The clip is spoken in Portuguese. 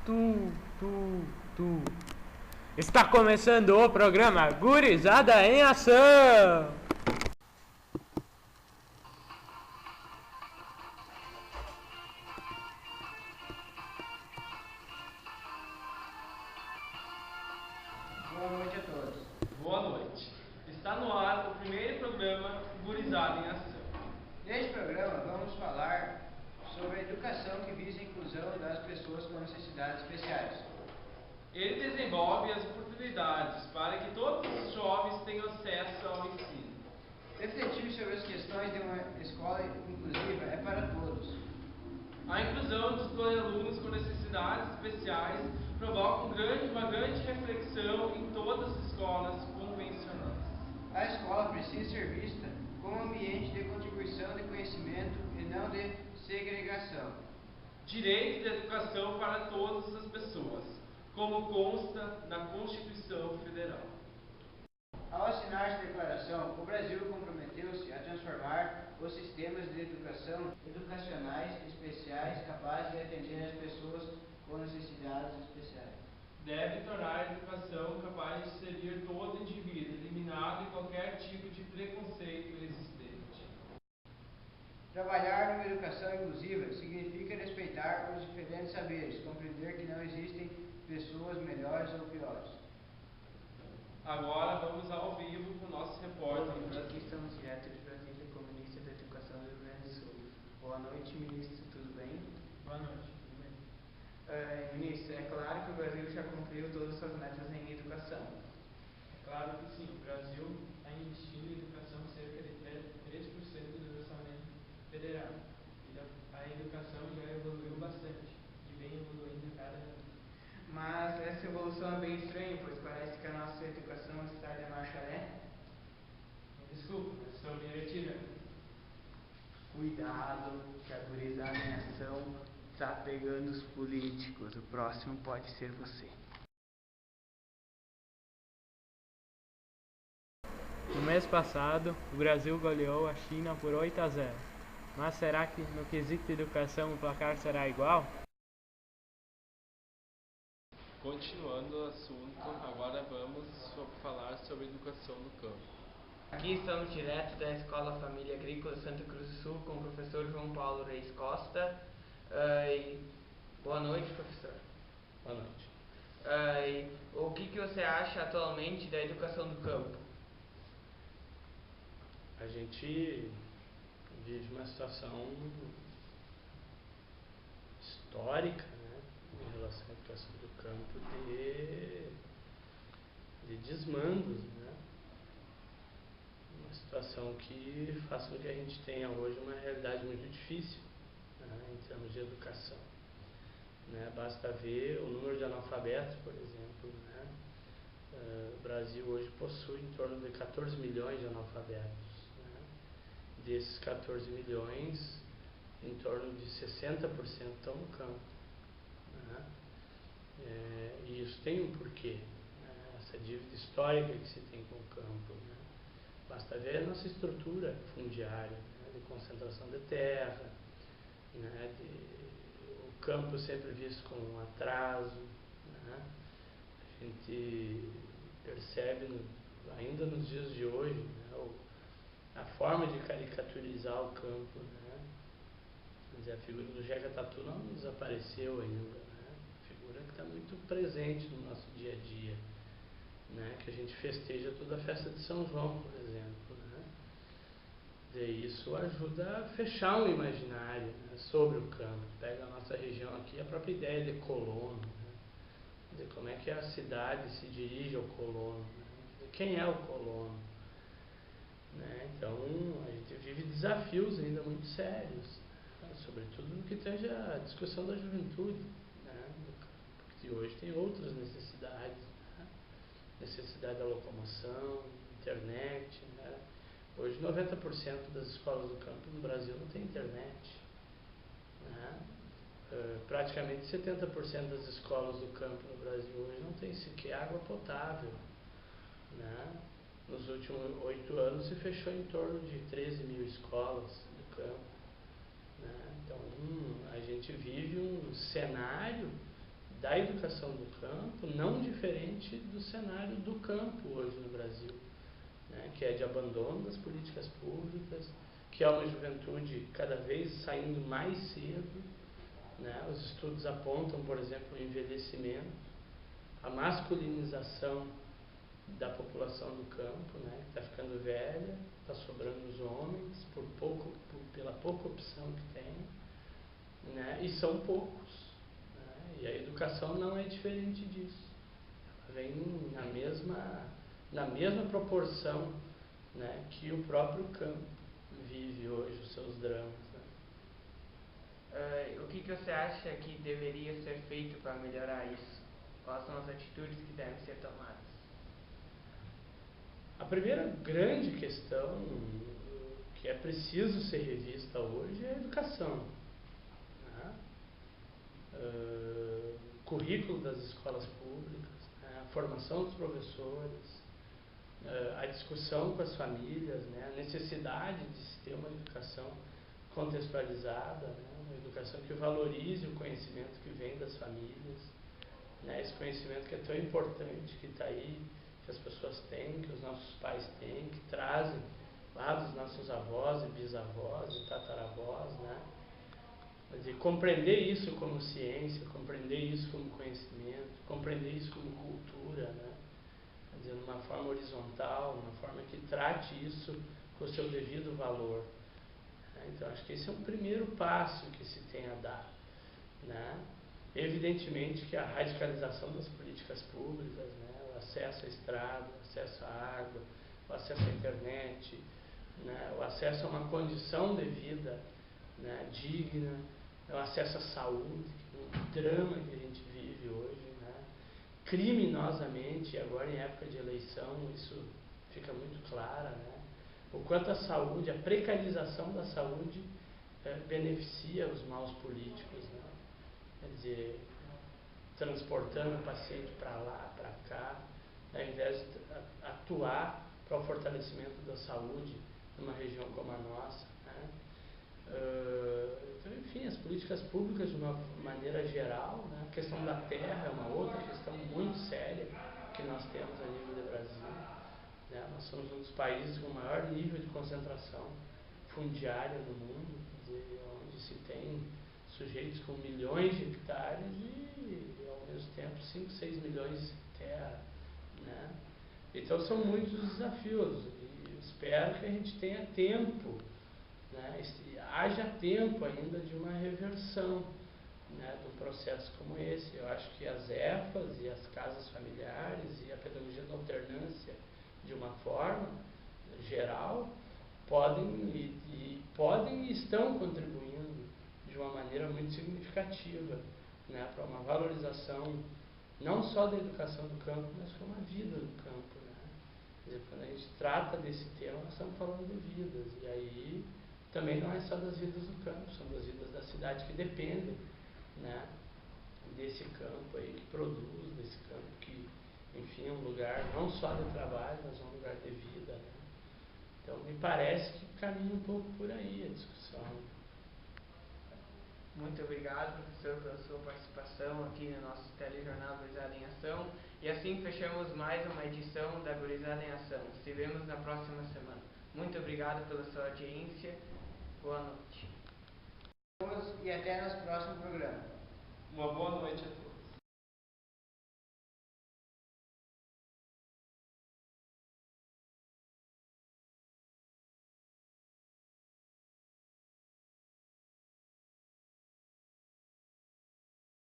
Tu, tu, tu. Está começando o programa Gurizada em Ação! Boa noite a todos. Boa noite. Está no ar o primeiro programa Gurizada em Ação. Neste programa vamos falar sobre a educação que visa a inclusão das pessoas com necessidades especiais. Ele desenvolve as oportunidades para que todos os jovens tenham acesso ao ensino. Refletir sobre as questões de uma escola inclusiva é para todos. A inclusão dos alunos com necessidades especiais provoca uma grande reflexão em todas as escolas convencionais. A escola precisa ser vista como um ambiente de contribuição de conhecimento e não de segregação. Direito de educação para todas as pessoas, como consta na Constituição Federal. Ao assinar esta declaração, o Brasil comprometeu-se a transformar os sistemas de educação educacionais especiais capazes de atender as pessoas com necessidades especiais. Deve tornar a educação capaz de servir todo indivíduo, eliminado qualquer tipo de preconceito existente. Trabalhar numa educação inclusiva significa respeitar os diferentes saberes, compreender que não existem pessoas melhores ou piores. Agora vamos ao vivo com o nosso repórter. Aqui estamos direto de Brasília com o Ministro da Educação do Rio Grande do Sul. Boa noite, ministro, tudo bem? Boa noite, tudo bem? Ministro, é claro que o Brasil já cumpriu todas as suas metas em educação. É claro que sim, o Brasil está investindo em educação cerca de 3% do orçamento federal. E a educação já evoluiu bastante e vem evoluindo a cada ano. Mas essa evolução é bem estranha, pois parece que a nossa educação está de marcha ré. Desculpa, mas estou me retirando. Cuidado, que a gurizada em ação está pegando os políticos. O próximo pode ser você. No mês passado, o Brasil goleou a China por 8-0. Mas será que no quesito de educação o placar será igual? Continuando o assunto, agora vamos falar sobre educação no campo. Aqui estamos direto da Escola Família Agrícola Santa Cruz do Sul com o professor João Paulo Reis Costa. Boa noite, professor. Boa noite. O que você acha atualmente da educação no campo? A gente vive uma situação histórica, né, em relação à educação do campo de desmandos, né? Uma situação que faz com que a gente tenha hoje uma realidade muito difícil, né, em termos de educação. Né? Basta ver o número de analfabetos, por exemplo. Né? O Brasil hoje possui em torno de 14 milhões de analfabetos. Desses 14 milhões, em torno de 60% estão no campo. Né? E isso tem um porquê, né? Essa dívida histórica que se tem com o campo. Né? Basta ver a nossa estrutura fundiária, né? De concentração de terra, né? O campo sempre visto com um atraso. Né? A gente percebe, ainda nos dias de hoje, né? A forma de caricaturizar o campo, né? Quer dizer, a figura do Jeca Tatu não desapareceu ainda, né? Figura que está muito presente no nosso dia a dia, né? Que a gente festeja toda a festa de São João, por exemplo, né? E isso ajuda a fechar um imaginário, né, sobre o campo. Pega a nossa região aqui, a própria ideia de colono, né? Quer dizer, como é que a cidade se dirige ao colono, né? Quem é o colono? Né? Então, a gente vive desafios ainda muito sérios, né? Sobretudo no que tange a discussão da juventude, né? Porque hoje tem outras necessidades, né? Necessidade da locomoção, internet. Né? Hoje 90% das escolas do campo no Brasil não tem internet. Né? Praticamente 70% das escolas do campo no Brasil hoje não tem sequer água potável. Né? Nos últimos 8 anos se fechou em torno de 13 mil escolas do campo. Né? Então, a gente vive um cenário da da educação do campo, não diferente do cenário do campo hoje no Brasil, né? Que é de abandono das políticas públicas, que é uma juventude cada vez saindo mais cedo, né? Os estudos apontam, por exemplo, o envelhecimento, a masculinização da população do campo, né? Está ficando velha, está sobrando os homens pela pouca opção que tem, né? E são poucos, né? E a educação não é diferente disso. Ela vem na mesma proporção, né, que o próprio campo vive hoje os seus dramas. Né? O que você acha que deveria ser feito para melhorar isso? Quais são as atitudes que devem ser tomadas? A primeira grande questão que é preciso ser revista hoje é a educação. Né? Currículo das escolas públicas, né? A formação dos professores, a discussão com as famílias, né? A necessidade de se ter uma educação contextualizada, né? Uma educação que valorize o conhecimento que vem das famílias, né? Esse conhecimento que é tão importante, que está aí, que as pessoas têm, que os nossos pais têm, que trazem lá dos nossos avós e bisavós e tataravós, né? Quer dizer, compreender isso como ciência, compreender isso como conhecimento, compreender isso como cultura, né? Quer dizer, numa forma horizontal, uma forma que trate isso com o seu devido valor. Né? Então, acho que esse é um primeiro passo que se tem a dar. Né? Evidentemente que a radicalização das políticas públicas, né? O acesso à estrada, o acesso à água, o acesso à internet, né? O acesso a uma condição de vida, né, digna, o acesso à saúde, que é um drama que a gente vive hoje, né? Criminosamente, agora em época de eleição, isso fica muito claro, né? O quanto a saúde, a precarização da saúde beneficia os maus políticos, né? Quer dizer, transportando o paciente para lá, para cá, ao invés de atuar para o fortalecimento da saúde numa região como a nossa, né? Então, enfim, as políticas públicas de uma maneira geral, né? A questão da terra é uma outra questão muito séria que nós temos a nível do Brasil, né? Nós somos um dos países com o maior nível de concentração fundiária do mundo, quer dizer, onde se tem sujeitos com milhões de hectares e, ao mesmo tempo, 5, 6 milhões de terra, né? Então, são muitos desafios e espero que a gente tenha tempo, né? Haja tempo ainda de uma reversão, né, de um processo como esse. Eu acho que as EFAs e as casas familiares e a pedagogia da alternância, de uma forma geral, podem e estão contribuindo de uma maneira muito significativa, né, para uma valorização não só da educação do campo, mas como a vida do campo. Né? Quer dizer, quando a gente trata desse tema, nós estamos falando de vidas, e aí também não é só das vidas do campo, são das vidas da cidade que dependem, né, desse campo aí, que produz, desse campo que, enfim, é um lugar não só de trabalho, mas é um lugar de vida. Né? Então, me parece que caminha um pouco por aí a discussão. Muito obrigado, professor, pela sua participação aqui no nosso telejornal Gurizada em Ação. E assim fechamos mais uma edição da Gurizada em Ação. Se vemos na próxima semana. Muito obrigado pela sua audiência. Boa noite. E até nosso próximo programa. Uma boa noite a todos.